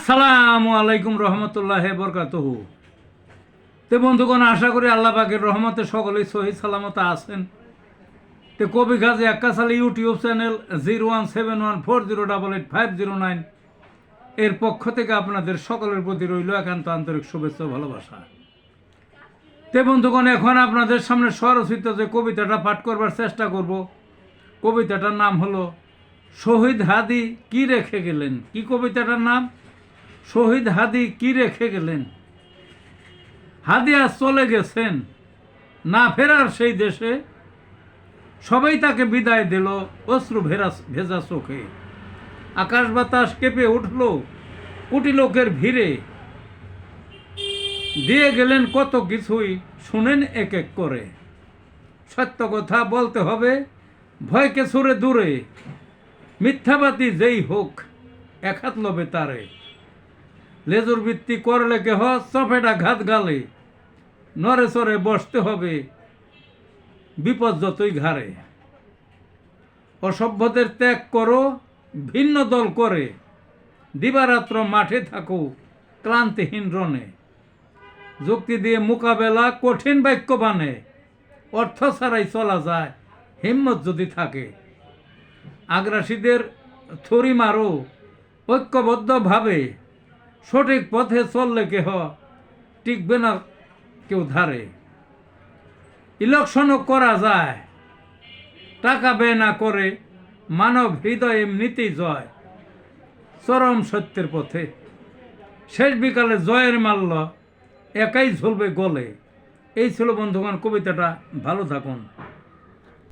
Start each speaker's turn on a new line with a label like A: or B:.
A: আসসালামু আলাইকুম রহমতুল্লাহ বরকাতুহু। তে বন্ধুগণ, আশা করি আল্লাহ পাকের রহমতে সকলেই সহি সালামত আছেন। তে কবি গাজী আক্কাস আলী ইউটিউব চ্যানেল 017140885009 এর পক্ষ থেকে আপনাদের সকলের প্রতি রইল একান্ত আন্তরিক শুভেচ্ছা ও ভালোবাসা। তে বন্ধুগণ, এখন আপনাদের সামনে স্বরচিত যে কবিতাটা পাঠ করবার চেষ্টা করব, কবিতাটার নাম হলো শহীদ হাদি কি রেখে গেলেন। কি কবিতাটার নাম? শহীদ হাদি কি রেখে গেলেন। হাদি আজ চলে গেছেন না ফেরার সেই দেশে, সবাই তাকে বিদায় দিল অশ্রু ভেজা চোখে। আকাশ বাতাস কেঁপে উঠল কোটি লোকের ভিড়ে, দিয়ে গেলেন কত কিছুই শুনেন এক এক করে। সত্য কথা বলতে হবে ভয়কে ছুড়ে দূরে, মিথ্যাবাদী যেই হোক এক হাত লবে তারে। লেজুর বৃত্তি করলে কেহ চপেটা ঘাত গালে, নরে চরে বসতে হবে বিপদ যতই ঘাড়ে। অসভ্যদের ত্যাগ করো ভিন্ন দল করে, দিবারাত্র মাঠে থাকো ক্লান্তিহীন রণে। যুক্তি দিয়ে মোকাবেলা কঠিন বাক্য বানে, অর্থ ছাড়াই চলা যায় হিম্মত যদি থাকে। আগ্রাসীদের ছুরি মারো ঐক্যবদ্ধভাবে, সঠিক পথে চললে কেহ টিকবে না কেউ ধারে। ইলেকশনও করা যায় টাকা ব্যয় না করে, মানব হৃদয় এমনিতেই জয় চরম সত্যের পথে। শেষ বিকালে জয়ের মাল্য একাই ঝুলবে গলে। এই ছিল বন্ধুগণ কবিতাটা। ভালো থাকুন।